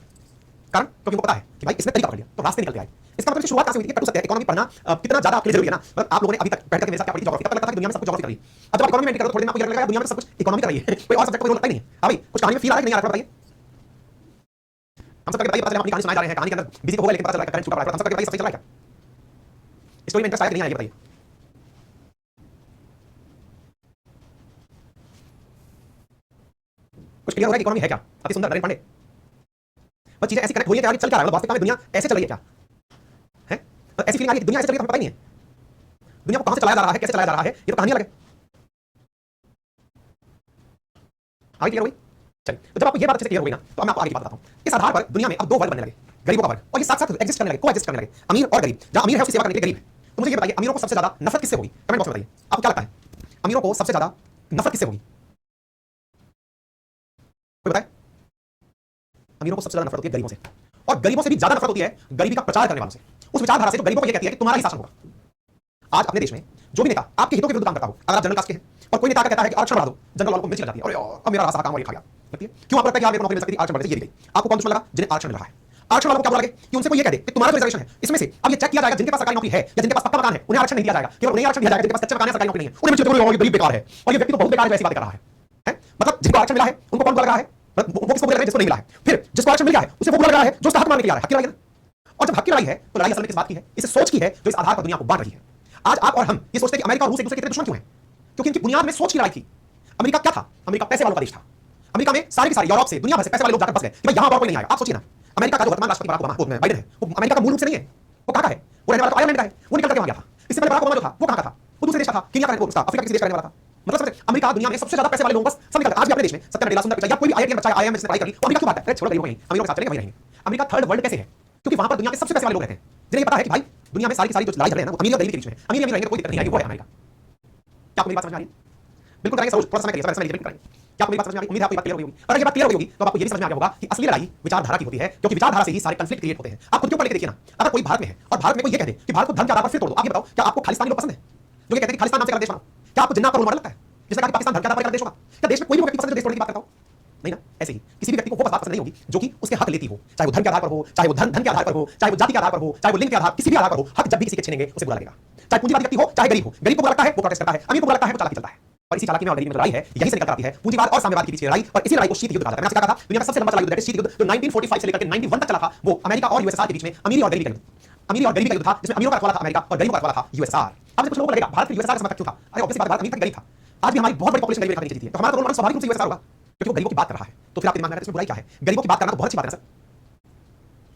कारण क्योंकि उनको पता है कि भाई इसने तरीका पकड़ लिया तो रास्ते निकलते आए। इसका मतलब शुरुआत कैसे हुई थी? कटु सत्य है, इकोनॉमी पढ़ना कितना ज्यादा आपके लिए जरूरी है ना। मतलब आप लोगों ने अभी तक बैठ करके मेरे साथ क्या पढ़ी? ज्योग्राफी। तब लगता था कि दुनिया में सब कुछ ज्योग्राफी कर रही है। अब जब इकोनॉमी में एंटर करो थोड़ी देर में आपको लगेगा दुनिया में सब कुछ इकोनॉमी कर रही है, कोई और सब्जेक्ट कोई रोल लगता ही नहीं है। हां भाई कुछ कहानी में फील आ रहा है कि नहीं आ रहा है? बताइए। हम सब बताइए, पता चला अपनी कहानी सुनाए जा रहे हैं, कहानी के अंदर बिजी को होगा लेकिन पता चला करंट छूटा पड़ा है। हम सब बताइए सही चल रहा है क्या? स्टोरी में इंटरेस्ट आया कि नहीं आया? बताइए। कुछ क्लियर हो रहा है कि इकोनॉमी है क्या? अति सुंदर नरेंद्र पांडे, वो चीजें ऐसी कनेक्ट हो रही है कि चल क्या रहा है, वास्तविकता में दुनिया ऐसे चल रही है क्या? है तो ऐसी फीलिंग आ रही है दुनिया ऐसे चल रही है, हमें पता ही नहीं है दुनिया को कहां से चलाया जा रहा है, कैसे चलाया जा रहा है, ये तो कहानी अलग है। आगे क्लियर हो गई? चलिए, तो जब आपको ये बात अच्छे से क्लियर हो गई ना, तो मैं आपको आगे की बात बताता हूं। इस आधार पर दुनिया में अब 2 वर्ग बनने लगे, गरीबों का वर्ग, और ये साथ साथ एग्जिस्ट करने लगे, कोएग्जिस्ट करने लगे, अमीर और गरीब। जहां अमीर है उसकी सेवा करने के लिए गरीब है। तो मुझे ये बताइए, अमीरों को सबसे ज्यादा नफरत किससे होगी? कमेंट बॉक्स में बताइए, आपको क्या लगता है अमीरों को सबसे ज्यादा नफरत किससे होगी? कोई बताए? अमीरों को सबसे ज्यादा नफरत होती है गरीबों से, और गरीबों से भी ज्यादा नफरत होती है गरीबी का प्रचार करने वालों से, उस विचारधारा से जो गरीबों को यह कहती है कि तुम्हारा ही शासन होगा। आज अपने देश में जो भी नेता आपके हितों के विरुद्ध काम करता हो, अगर आप जनरल कास्ट के हैं और कोई नेता कहता है कि आरक्षण बढ़ा दो, जनरल वालों को मिर्च लग जाती है, अरे अब मेरा रास्ता काम और ये खा गया लगती है। क्यों आपको लगता है कि आप नौकरी मिल सकती है, आरक्षण बढ़े, ये भी गई। आपको कौन दुश्मन लगा? जिन्हें आरक्षण मिल रहा है। आरक्षण वालों को क्या लगे कि उनसे कोई ये कह दे कि तुम्हारा जो रिजर्वेशन है इसमें से अब ये चेक किया जाएगा, जिनके पास सरकारी नौकरी है या जिनके पास पक्का मकान है उन्हें आरक्षण नहीं दिया जाएगा, केवल उन्हें आरक्षण दिया जाएगा जिनके पास कच्चे मकान है, सरकारी नौकरी नहीं है। उन्हें ये गरीब बेकार है और ये व्यक्ति तो बहुत बेकार है, ऐसी बातें कर रहा है। मतलब जिसको आरक्षण मिला है उनको कौन बुरा लग रहा है? वो किसको बुरा लग रहा है? जिसको नहीं मिला है। फिर जिसको आरक्षण मिल गया है उसे वो बुरा लग रहा है जो उसका हक मांगने के लिए आ रहा है। हक और जब हक की लड़ाई है तो लड़ाई असल में किस बात की है? इस सोच की है जो इस आधार पर दुनिया को बांट रही है। आज आप और हम ये सोचते हैं कि अमेरिका और रूस एक दूसरे के दुश्मन क्यों हैं? क्योंकि इनकी बुनियाद में सोच की लड़ाई थी। अमेरिका क्या था? अमेरिका पैसे वालों का देश था। अमेरिका में सारे के सारे यूरोप से, दुनिया भर से पैसे वाले लोग जाकर बस गए कि भाई यहां और कोई नहीं आएगा। आप सोचिए ना, अमेरिका का जो वर्तमान राष्ट्रपति बराक ओबामा बाइडेन है, वो अमेरिका का मूल रूप से नहीं है। वो कहां का है? वो रहने वाला तो आयरलैंड का है। वो निकल करके वहां गया था। इससे पहले बराक ओबामा जो था वो कहां का था? वो दूसरे देश का था, कीनिया का, उसका अफ्रीका किसी देश का रहने वाला था। मतलब समझे, अमेरिका दुनिया में सबसे ज्यादा पैसे वाले लोग बस सब निकल आज भी अपने देश में सत्तर मंडेला, सुंदर पिचाई या कोई भी आईआईटी बच्चा आईआईएम में पढ़ाई कर ली, अमेरिका क्यों बात है? छोड़ो गरीबों को, अमीरों के साथ चलेंगे, वही रहेंगे। अमेरिका थर्ड वर्ल्ड कैसे है? क्योंकि वहां पर दुनिया के सबसे पैसे वाले लोग रहते हैं, जिन्हें ये पता है कि भाई दुनिया में सारी की सारी जो लड़ाई झगड़े हैं ना वो अमीर और गरीब के बीच में है। अमीर रहेंगे तो कोई दिक्कत नहीं आएगी, वो है अमेरिका। क्या आपको मेरी बात समझ में आ रही है? बिल्कुल करेंगे, थोड़ा समय करिए, समय बिल्कुल करेंगे। क्या आपको मेरी बात समझ में आ रही है? उम्मीद है आपको ये बात क्लियर हो गई होगी। अगर ये बात क्लियर हो गई होगी तो आपको ये भी समझ में आ गया होगा कि असली लड़ाई विचारधारा की होती है, क्योंकि विचारधारा से ही सारे कॉन्फ्लिक्ट क्रिएट होते हैं। आप खुद के ऊपर लेके देखिए ना, अगर कोई भारत में है और भारत में कोई ये कह दे कि भारत को धर्म के आधार पर फिर तोड़ दो, आप ये बताओ क्या आपको खालिस्तानी लोग पसंद है जो ये कहते हैं कि खालिस्तान नाम से देश बनाओ? क्या आपको जिन्ना का रोल मॉडल लगता है जिसने कहा कि पाकिस्तान धर्म के आधार पर देश होगा? क्या देश में कोई भी व्यक्ति पसंद है जो देश तोड़ने की बात करता हो? नहीं ना। ऐसे ही किसी भी व्यक्ति को वो बात पसंद नहीं होगी जो कि उसके हक लेती हो, चाहे वो धर्म के आधार पर हो, चाहे वो धन के आधार पर हो, चाहे वो जाति के आधार पर हो, चाहे वो लिंग के आधार, किसी भी आधार पर हो, हक जब भी किसी के छीनेंगे उसे बुरा लगेगा। चाहे पूंजीवादी व्यक्ति हो चाहे गरीब हो, गरीब को बुरा लगता है वो प्रोटेस्ट करता है, अमीर को बुरा लगता है वो चालाकी चलता है। और इसी चालाकी में और गरीबी में लड़ाई है, यही से निकल कर आती है पूंजीवाद और साम्यवाद के बीच की लड़ाई। और इसी लड़ाई को शीत युद्ध कहा जाता है। मैंने आपसे कहा था दुनिया का सबसे लंबा चला युद्ध शीत युद्ध जो 1945 से लेकर 91 तक चला था, वो अमेरिका और यूएसआर के बीच में अमीरी और गरीबी का युद्ध। अमीरी और गरीबी का युद्ध था जिसमें अमीरों का रखवाला था अमेरिका और गरीबों का रखवाला था यूएसआर। अब कुछ लोगों को लगेगा भारत फिर यूएसआर का समर्थक क्यों था? अरे ऑब्वियस बात है, भारत अमीर था कि गरीब था। आज भी हमारी बहुत बड़ी पॉपुलेशन गरीबी रेखा के नीचे जीती है, तो हमारा रोल मॉडल स्वाभाविक रूप से यूएसआर होगा क्योंकि वो गरीबों की बात कर रहा है। तो फिर आपके दिमाग में इसमें बुराई क्या है? गरीबों की बात करना तो बहुत अच्छी बात है सर,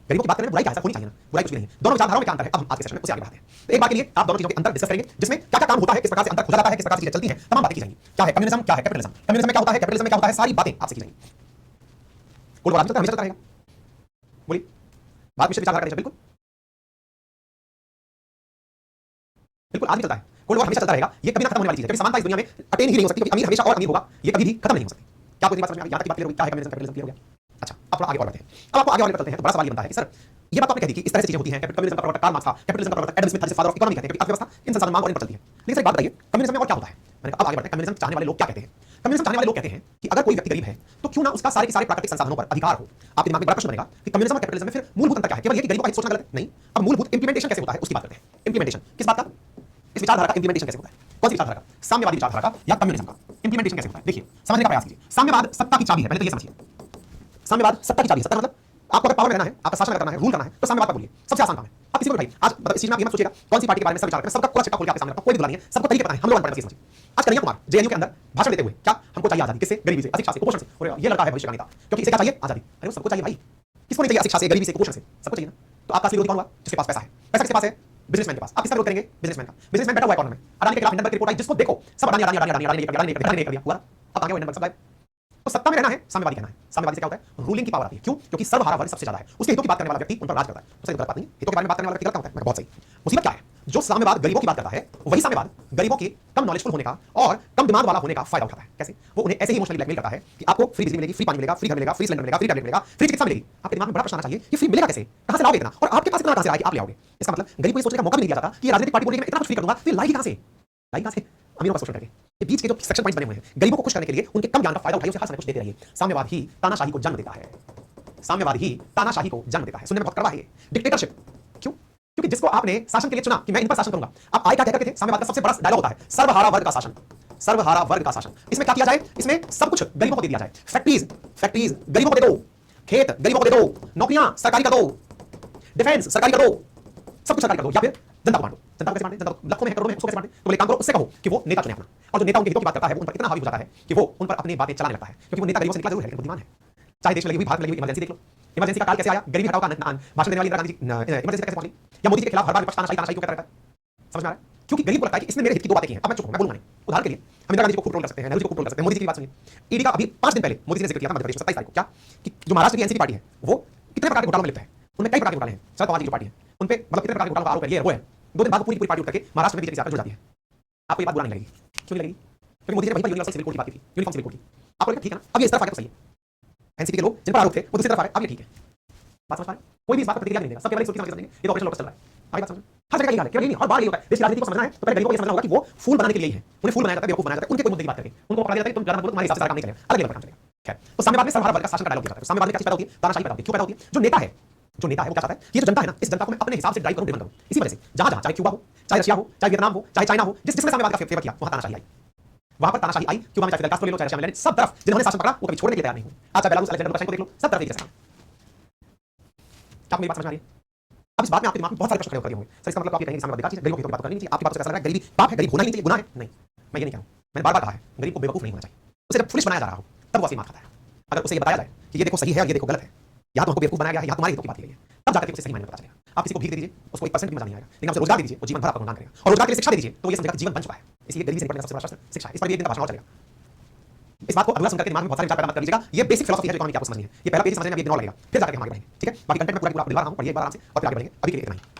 गरीबों की बात करने में बुराई क्या है? होनी चाहिए ना, बुराई कुछ भी नहीं है। दोनों विचारधाराओं में क्या अंतर है अब हम आज के सेशन में उसे आगे बढ़ाते हैं। तो एक बार के लिए आप दोनों चीजों के अंतर डिस्कस करेंगे जिसमें क्या क्या काम होता है, किस प्रकार से अंतर खुदा जाता है, किस प्रकार से चीजें चलती हैं, तमाम बातें की जाएंगी। क्या है कम्युनिज्म, क्या है कैपिटलिज्म, कम्युनिज्म में क्या होता है, कैपिटलिज्म में क्या होता है, सारी बातें आपसे की जाएंगी। कोल्ड वॉर हमेशा चलता रहेगा, बोलिए बात विषय विचारधारा बिल्कुल बिल्कुल आज भी चलता है। कोल्ड वॉर हमेशा चलता रहेगा, ये कभी ना खत्म होने वाली चीज है, कभी समानता इस दुनिया में अटेन ही नहीं हो सकती, क्योंकि अमीर हमेशा और अमीर होगा, ये कभी भी खत्म नहीं हो सकती। क्या आपको बात समझ में आ गई? यहाँ तक की बात क्लियर हो गई? क्या है कम्युनिज्म, कैपिटलिज्म क्लियर हो गया? अच्छा अब थोड़ा आगे और बढ़ते हैं। अब आपको आगे और चलते हैं तो बड़ा सवाल ये बनता है कि सर ये बात आपने कह दी कि इस तरह से चीजें होती हैं, कम्युनिज्म का प्रवर्तक कार्ल मार्क्स था, कैपिटलिज्म का प्रवर्तक एडम स्मिथ था, जिसे फादर ऑफ इकोनॉमी कहते हैं, क्योंकि अर्थव्यवस्था इन संसाधन मांग और इन पर चलती है। लेकिन सर एक बात बताइए कम्युनिज्म में और क्या होता है? मैंने कहा अब आगे बढ़ते हैं। कम्युनिज्म चाहने वाले लोग क्या कहते हैं? कम्युनिज्म चाहने वाले लोग कहते हैं कि अगर कोई व्यक्ति गरीब है तो क्यों ना उसका सारे के सारे प्राकृतिक संसाधनों पर अधिकार हो। आपके दिमाग में बड़ा प्रश्न बनेगा कि कम्युनिज्म और कैपिटलिज्म में फिर मूलभूत अंतर क्या है? केवल ये कि गरीबों का हित सोचना गलत है? नहीं, अब मूलभूत इंप्लीमेंटेशन कैसे होता है उसकी बात करते हैं। इंप्लीमेंटेशन किस बात का? इस विचारधारा का इंप्लीमेंटेशन कैसे होता है? कौन सी विचारधारा का? साम्यवादी विचारधारा का या कम्युनिज्म का? इंप्लीमेंटेशन कैसे होता है? देखिए समझने का प्रयास कीजिए। साम्यवाद सत्ता की चाबी है, पहले तो ये समझिए। साम्यवाद सत्ता की चाबी है। सत्ता मतलब आपको अगर पावर में रहना है, आपका शासन करना है, रूल करना है, तो साम्यवाद पर बोलिए, सबसे आसान काम है। आप किसी को उठाइए आज इस चीज में आप ये मत सोचिएगा कौन सी पार्टी के बारे में सब विचार करें, सबका पूरा चिट्ठा खोल के आपके सामने रखो, कोई भी बुला नहीं है, सबको तरीके पता है, हम लोग अनपढ़ हैं, समझिए। आज कन्हैया कुमार जेएनयू के अंदर भाषण देते हुए क्या हमको चाहिए आजादी, किससे? गरीबी से, अशिक्षा से, कुपोषण से। और ये लड़का है भविष्य का नेता, क्योंकि इसे क्या चाहिए? आजादी। अरे वो सबको चाहिए भाई, किसको नहीं चाहिए? अशिक्षा से, गरीबी से, कुपोषण से, सबको चाहिए ना। तो आपका असली विरोधी कौन हुआ? जिसके पास पैसा है। पैसा किसके पास है? बिजनेसमैन के पास। आप किसका विरोध करेंगे? बिजनेसमैन का। बिजनेसमैन बैठा हुआ है कॉर्नर में, अडानी के खिलाफ हिंडनबर्ग की रिपोर्ट आई, जिसको देखो सब अडानी अडानी अडानी अडानी अडानी अडानी कर दिया हुआ। अब आगे वो हिंडनबर्ग सब गायब। तो सत्ता में रहना है, साम्यवादी कहना है। साम्यवादी से क्या होता है? रूलिंग की पावर आती है। क्यों? क्योंकि सर्वहारा वर्ग सबसे ज्यादा है, उसके हितों की बात करने वाला व्यक्ति उन पर राज करता है। तो सही गलत बात नहीं, हितों के बारे में बात करने वाला व्यक्ति गलत होता है, बहुत सही। मुसीबत क्या है? जो साम्यवाद गरीबों की बात करता है वही साम्यवाद गरीबों के कम नॉलेजफुल होने का और कम दिमाग वाला होने का फायदा उठाता है। कैसे? वो उन्हें ऐसे ही इमोशनली ब्लैकमेल करता है कि आपको फ्री बिजली मिलेगी, फ्री पानी मिलेगा, फ्री घर मिलेगा, फ्री सिलेंडर मिलेगा, फ्री टैबलेट मिलेगा, फ्री चिकित्सा मिलेगी। आपके दिमाग में बड़ा प्रश्न आना चाहिए, ये फ्री मिलेगा कैसे? कहां से लाओगे इतना? और आपके पास इतना कहां से आएगा? आप ले आओगे। इसका मतलब गरीब को ये सोचने का मौका भी नहीं दिया जाता कि राजनीतिक पार्टी बोल रही है मैं इतना कुछ फ्री कर दूंगा, फिर लाएगी कहां से? लाएगी कहां से? अमीरों का शोषण करके। ये बीच के जो सेक्शन पॉइंट्स बने हुए हैं, गरीबों को खुश करने के लिए उनके कम ज्ञान का फायदा उठाइए, उसे हर समय कुछ देते रहिए। साम्यवाद ही तानाशाही को जन्म देता है। साम्यवाद ही तानाशाही को जन्म देता है। सुनने में बहुत कड़वा है ये। डिक्टेटरशिप क्यों? क्योंकि जिसको आपने शासन के लिए चुना कि मैं इन पर शासन करूंगा, आप आए क्या कहकर के थे? साम्यवाद का सबसे बड़ा डायलॉग होता है सर्वहारा वर्ग का शासन। सर्वहारा वर्ग का शासन। इसमें क्या किया जाए? इसमें सब कुछ गरीबों को दे दिया जाए। फैक्ट्रीज गरीबों को दे दो, खेत गरीबों को दे दो, नौकरियां सरकारी कर दो, डिफेंस सरकारी कर दो, सब कुछ सरकारी कर दो, या फिर जनता को बांटो। जनता को कैसे बांटे? जनता को लाखों में करोड़ों में उसको कैसे बांटे? तो बोले काम करो, उससे कहो कि वो नेता चुने अपना। और जो नेता उनके हितों की बात करता है वो उन पर इतना हावी हो जाता है कि वो उन पर अपनी बातें चलाने लगता है, क्योंकि वो नेता गरीबों से निकला जरूर है लेकिन बुद्धिमान है। चाहे देश में लगी हुई, भारत में लगी हुई इमरजेंसी देख लो। इमरजेंसी का काल कैसे आया? गरीबी हटाओ का भाषण देने वाली इंदिरा गांधी इमरजेंसी कैसे पहुंची? या मोदी के खिलाफ हर बार विपक्ष तानाशाही क्यों कहता रहता है? समझ में आ रहा है? क्योंकि गरीब को लगता है कि इसने मेरे हित की दो बातें की हैं, अब मैं चुप हूं, मैं बोलूंगा नहीं। उदाहरण के लिए हम इंदिरा गांधी को कंट्रोल कर सकते हैं, नेहरू जी को कंट्रोल कर सकते हैं, मोदी जी की बात सुनिए। ईडी का अभी 5 दिन पहले मोदी जी ने जिक्र किया था मध्य प्रदेश में 27 तारीख को, क्या कि जो महाराष्ट्र की एनसीपी पार्टी है वो कितने प्रकार के घोटालों में लिप्त है। उनमें कई प्रकार के घोटाले हैं। शरद पवार जी की जो पार्टी है उन पे मतलब कितने प्रकार के घोटालों का आरोप है, ये वो है। 2 दिन बाद पूरी पार्टी उठ करके महाराष्ट्र में बीजेपी से आकर जुड़ जाती है। आपको ये बात बुरा नहीं लगेगी? क्यों नहीं लगेगी? क्योंकि मोदी जी ने वहीं पर यूनिवर्सल सिविल कोड की बात की थी, यूनिफॉर्म सिविल कोड की। आपको लगता है ठीक है ना, अब ये इस तरफ आ गया तो सही है। एनसीपी के लोग जिन पर आरोप थे वो दूसरी तरफ आ रहे, अब ये ठीक है। बात समझ पा रहे? कोई भी इस बात पर प्रतिक्रिया नहीं देगा, सब केवल एक सुर्खी समझेंगे ये तो ऑपरेशन लोकस चल रहा है। आगे बात समझ, हर जगह यही हाल है, केवल यही नहीं हर बार यही होता है। देश की राजनीति को समझना है तो पहले गरीबों को ये समझना होगा कि वो फूल बनाने के लिए ही है, उन्हें फूल बनाया जाता है, बेवकूफ बनाया जाता है, उनके कोई मुद्दे की बात करके उनको पकड़ा जाता है कि तुम ज्यादा बोलो तुम्हारे हिसाब से सारा काम नहीं चलेगा, अलग लेवल पर काम चलेगा। खैर, तो साम्यवाद में सर्वहारा वर्ग का शासन का डायलॉग दिया जाता है। साम्यवाद में क्या चीज पैदा होती है? तानाशाही पैदा होती है। क्यों पैदा होती है? जो नेता है वो क्या चाहता है कि ये जो जनता है ना, इस जनता को मैं अपने हिसाब से ड्राइव करूं, ड्रिवन करूं। इसी वजह से जहां जहां चाहे क्यूबा हो, चाहे रशिया हो, चाहे वियतनाम हो, चाहे चाइना हो, जिसने साम्यवाद का फेवर किया वहां तानाशाही आई। वहां पर तानाशाही आई। क्यूबा में चाहे फिदेल कास्ट्रो ले लो, चाहे रशिया में लेनिन, सब तरफ जिन्होंने शासन पकड़ा वो कभी छोड़ने के लिए तैयार नहीं हुए। आज चाहे बेलारूस अलेक्जेंडर लुकाशेंको देख लो, सब तरफ एक जैसा। आप मेरी बात समझ आ रही है? अब इस बात में आपके दिमाग में बहुत सारे प्रश्न खड़े होकर होंगे, सर इसका मतलब आप ये कहेंगे कि सामने वाला बेकार चीज है, गरीबों की बात करनी नहीं चाहिए, आपकी बात से ऐसा लग रहा है गरीबी पाप है, गरीब होना ही नहीं चाहिए, गुनाह है। नहीं, मैं ये नहीं कह रहा हूं, मैंने बार बार कहा है गरीब को बेवकूफ नहीं होना चाहिए, उसे जब फुलिश बनाया जा रहा हो तब वो असली मात खाता है। अगर उसे ये बताया जाए कि ये देखो सही है और ये देखो गलत है, यहाँ तो हमको बेवकूफ बनाया गया है, यहाँ तुम्हारे हितों की बात की गई है, तब जाकर उसे सही मायने में पता चलेगा। आप किसी को भीख दे दीजिए, उसको 1% भी मजा नहीं आएगा, लेकिन आप उसे रोजगार दे दीजिए, वो जीवन भर आपका गुणगान करेगा, और रोजगार के लिए शिक्षा दे दीजिए तो ये समझेगा कि जीवन बन चुका है। इसलिए गरीबी से निपटने का सबसे बड़ा शस्त्र शिक्षा है। इस पर भी एक दिन का भाषण और चलेगा। इस बात को अगला सुनकर के दिमाग में बहुत सारे विचार पैदा मत कर लीजिएगा, ये बेसिक फिलॉसफी है जो इकोनॉमी की आपको समझनी है। ये पहला पेज समझने में एक दिन और लगेगा, फिर जाकर हम आगे बढ़ेंगे, ठीक है। बाकी कंटेंट में पूरा आपको दिलवा रहा हूं, पढ़िए एक बार आराम से और फिर आगे बढ़ेंगे। अभी के लिए इतना ही।